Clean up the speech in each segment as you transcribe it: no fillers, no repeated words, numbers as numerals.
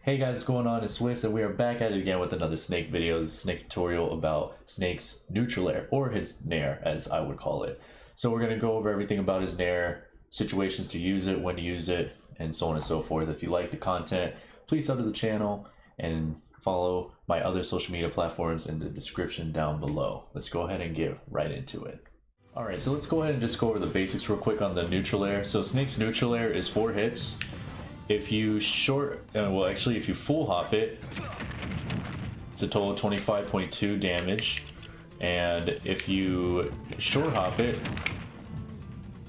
Hey guys, what's going on? It's Swiss, and we are back at it again with another snake video. This is a snake tutorial about Snake's neutral air, or his Nair, as I would call it. So we're going to go over everything about his Nair, situations to use it, when to use it, and so on and so forth. If you like the content, please sub to the channel and follow my other social media platforms in the description down below. Let's go ahead and get right into it. Alright, so let's go ahead and just go over the basics real quick on the neutral air. So Snake's neutral air is 4 hits. If you if you full hop it, it's a total of 25.2 damage. And if you short hop it,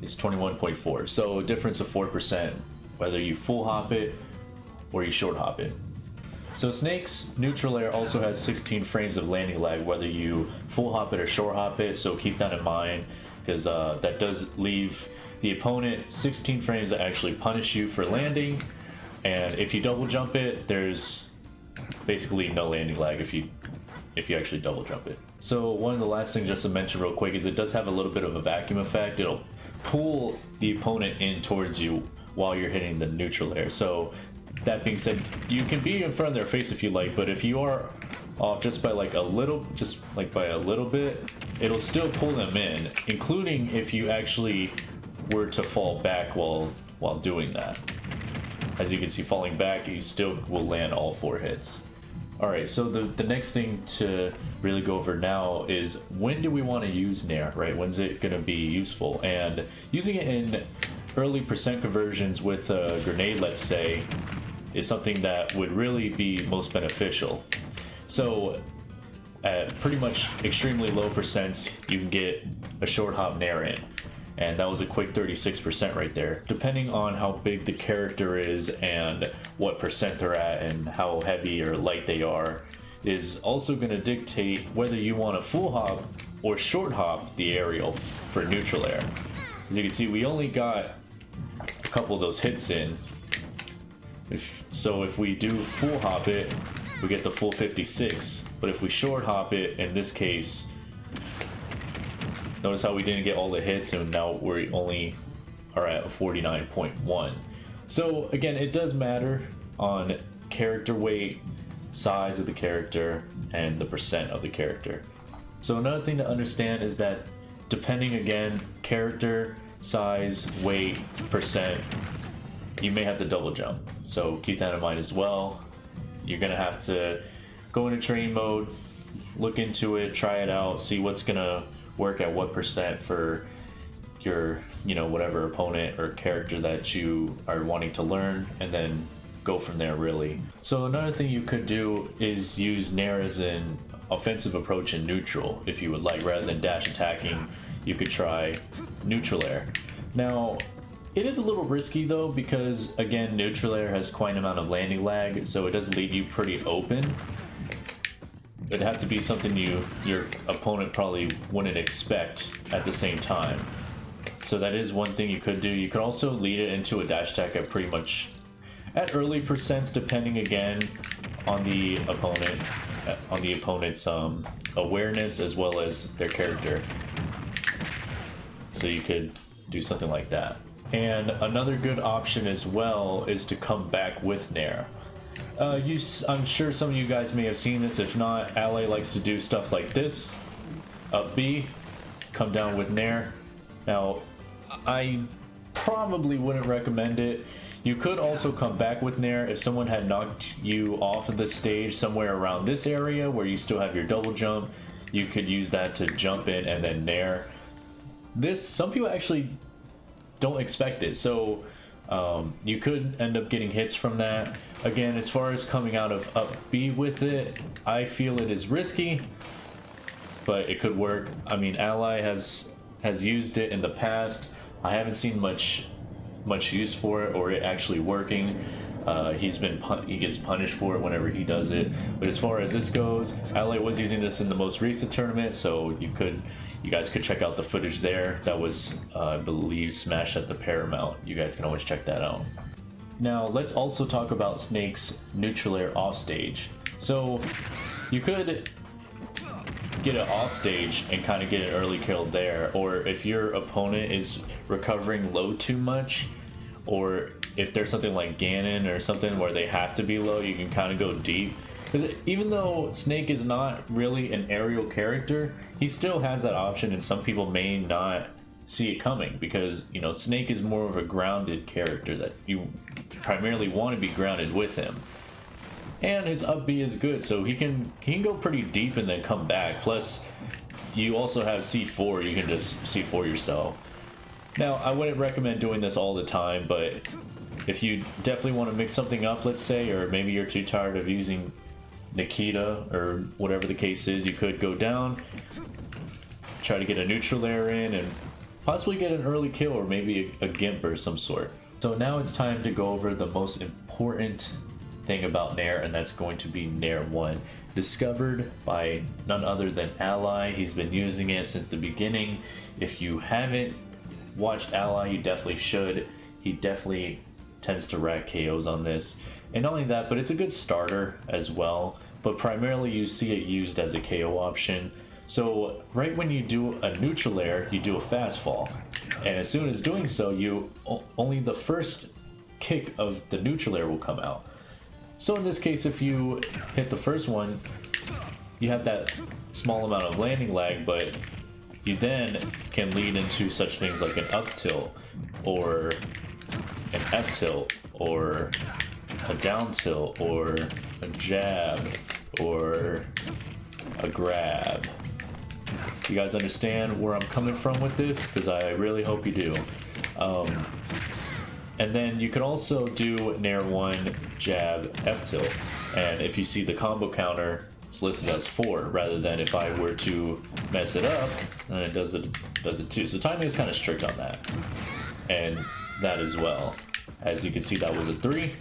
it's 21.4. So a difference of 4%, whether you full hop it or you short hop it. So Snake's neutral air also has 16 frames of landing lag, whether you full hop it or short hop it. So keep that in mind, because that does leave the opponent 16 frames that actually punish you for landing, and if you double jump it, there's basically no landing lag if you actually double jump it. So one of the last things just to mention real quick is it does have a little bit of a vacuum effect. It'll pull the opponent in towards you while you're hitting the neutral air. So that being said, you can be in front of their face if you like, but if you are off just by a little bit, it'll still pull them in, including if you actually were to fall back while doing that. As you can see, falling back, you still will land all 4 hits. Alright, so the next thing to really go over now is when do we want to use Nair, right? When's it going to be useful? And using it in early percent conversions with a grenade, let's say, is something that would really be most beneficial. So at pretty much extremely low percents, you can get a short hop Nair in. And that was a quick 36% right there. Depending on how big the character is and what percent they're at and how heavy or light they are is also going to dictate whether you want to full hop or short hop the aerial for neutral air. As you can see, we only got a couple of those hits in. If we do full hop it, we get the full 56. But if we short hop it, in this case, notice how we didn't get all the hits, and now we only are at 49.1. So again, it does matter on character weight, size of the character, and the percent of the character. So another thing to understand is that depending, again, character, size, weight, percent, you may have to double jump. So keep that in mind as well. You're gonna have to go into training mode, look into it, try it out, see what's gonna work at what percent for your whatever opponent or character that you are wanting to learn, and then go from there really. So another thing you could do is use Nair as an offensive approach in neutral. If you would like, rather than dash attacking, you could try neutral air. Now it is a little risky though, because again, neutral air has quite an amount of landing lag, so it does leave you pretty open. It'd have to be something your opponent probably wouldn't expect at the same time. So that is one thing you could do. You could also lead it into a dash attack at pretty much at early percents, depending again on the opponent's awareness as well as their character. So you could do something like that. And another good option as well is to come back with Nair. I'm sure some of you guys may have seen this. If not, Ally likes to do stuff like this. Up B, come down with Nair. Now, I probably wouldn't recommend it. You could also come back with Nair if someone had knocked you off of the stage somewhere around this area where you still have your double jump. You could use that to jump in and then Nair. Some people actually don't expect it, so you could end up getting hits from that. Again, as far as coming out of up B with it, I feel it is risky, but it could work. I mean, Ally has used it in the past. I haven't seen much use for it or it actually working. He gets punished for it whenever he does it. But as far as this goes, Ally was using this in the most recent tournament, so you guys could check out the footage there. That was, I believe, Smash at the Paramount. You guys can always check that out. Now, let's also talk about Snake's neutral air offstage. So, you could get it offstage and kind of get an early kill there, or if your opponent is recovering low too much, or if there's something like Ganon or something where they have to be low, you can kind of go deep. Even though Snake is not really an aerial character, he still has that option, and some people may not see it coming because, you know, Snake is more of a grounded character that you primarily want to be grounded with him. And his up B is good, so he can go pretty deep and then come back. Plus, you also have C4, you can just C4 yourself. Now, I wouldn't recommend doing this all the time, but if you definitely want to mix something up, let's say, or maybe you're too tired of using Nikita or whatever the case is, you could go down, try to get a neutral layer in, and possibly get an early kill or maybe a gimp or some sort. So now it's time to go over the most important thing about Nair, and that's going to be Nair 1, discovered by none other than Ally. He's been using it since the beginning. If you haven't watched Ally, you definitely should. He definitely tends to rack KOs on this, and not only that, but it's a good starter as well, but primarily you see it used as a KO option. So right when you do a neutral air, you do a fast fall, and as soon as doing so, you only the first kick of the neutral air will come out. So in this case, if you hit the first one, you have that small amount of landing lag, but you then can lead into such things like an up tilt or an F tilt or a down tilt or a jab or a grab. You guys understand where I'm coming from with this? Because I really hope you do. And then you can also do Nair 1 jab F tilt, and if you see the combo counter, it's listed as 4 rather than if I were to mess it up, and it does it too. So timing is kind of strict on that, and that as well. As you can see, that was a 3,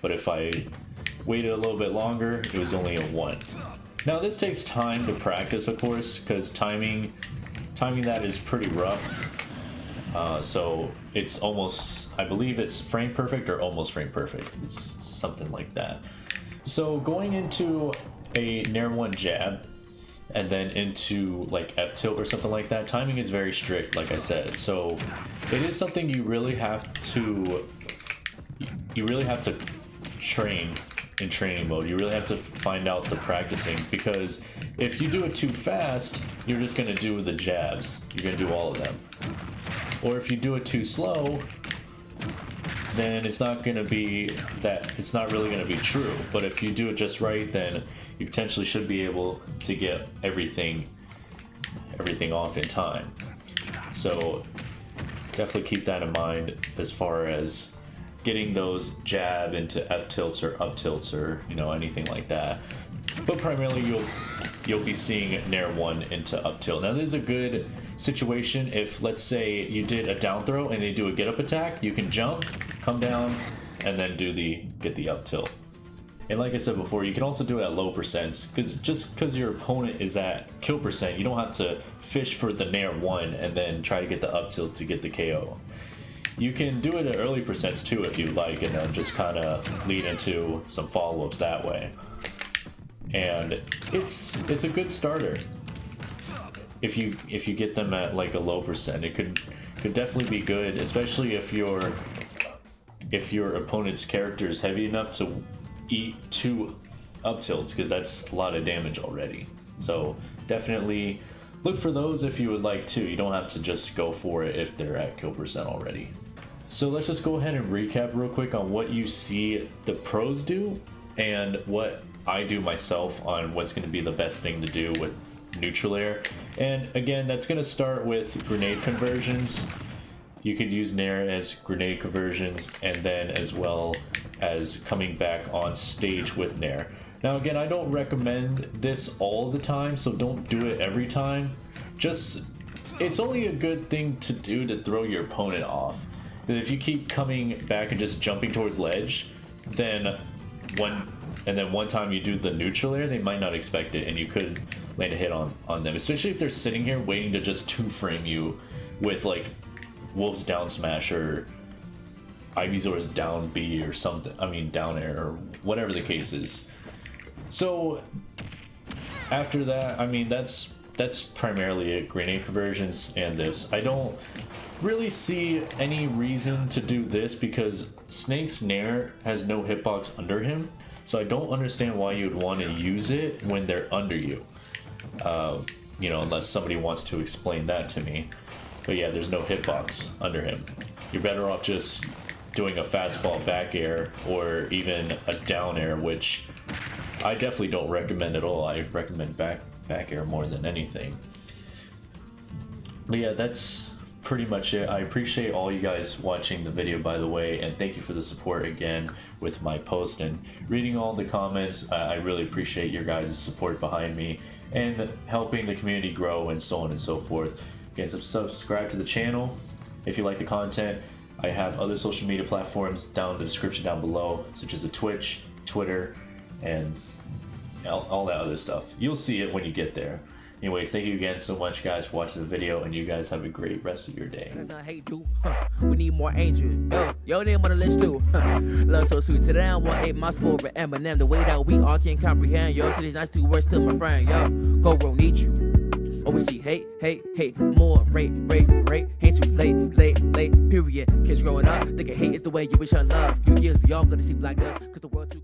but if I waited a little bit longer, it was only a 1. Now this takes time to practice, of course, because timing that is pretty rough. So it's almost, I believe it's frame perfect or almost frame perfect. It's something like that. So going into a Nair 1 jab and then into like F tilt or something like that, timing is very strict, like I said. So it is something you really have to train in training mode. You really have to find out the practicing, because if you do it too fast, you're just going to do the jabs. You're going to do all of them. Or if you do it too slow, then it's not going to be that, it's not really going to be true. But if you do it just right, then you potentially should be able to get everything off in time. So definitely keep that in mind as far as getting those jab into F tilts or up tilts or, you know, anything like that. But primarily you'll be seeing Nair 1 into up tilt. Now this is a good situation if, let's say, you did a down throw and they do a get up attack, you can jump, come down, and then get the up tilt. And like I said before, you can also do it at low percents, because just because your opponent is at kill percent, you don't have to fish for the Nair 1 and then try to get the up tilt to get the KO. You can do it at early percents too if you like, and then just kind of lead into some follow-ups that way. And it's a good starter. If you get them at like a low percent, it could definitely be good, especially if your opponent's character is heavy enough to eat 2 up tilts, because that's a lot of damage already. So definitely look for those if you would like to. You don't have to just go for it if they're at kill percent already. So let's just go ahead and recap real quick on what you see the pros do and what I do myself on what's going to be the best thing to do with neutral air. And again, that's going to start with grenade conversions. You could use Nair as grenade conversions, and then as well as coming back on stage with Nair. Now again, I don't recommend this all the time, so don't do it every time. It's only a good thing to do to throw your opponent off. If you keep coming back and just jumping towards ledge, then one time you do the neutral air, they might not expect it, and you could land a hit on them, especially if they're sitting here waiting to just 2-frame you with like Wolf's down smash or Ivysaur's down B or something, I mean down air or whatever the case is. So after that, I mean, that's that's primarily it. Grenade conversions and this. I don't really see any reason to do this because Snake's Nair has no hitbox under him, so I don't understand why you'd want to use it when they're under you. You know, unless somebody wants to explain that to me. But yeah, there's no hitbox under him. You're better off just doing a fast fall back air or even a down air, which I definitely don't recommend at all. I recommend back air more than anything. But yeah, that's pretty much it. I appreciate all you guys watching the video, by the way, and thank you for the support again with my post and reading all the comments. I really appreciate your guys' support behind me and helping the community grow and so on and so forth. Again, subscribe to the channel if you like the content. I have other social media platforms down in the description down below, such as the Twitch, Twitter, and all that other stuff. You'll see it when you get there. Anyways, thank you again so much, guys, for watching the video, and you guys have a great rest of your day. We need more angels. Yo, name on the list too. Love so sweet. Today I want 8 miles for Eminem. The way that we all can comprehend. Yo, so these nice 2 words to my friend. Yo, go bro, need you. Always see hate, more rate. Ain't too late, period. Kids growing up, thinking hate is the way you wish her love. Few years we all gonna see black dust, cause the world too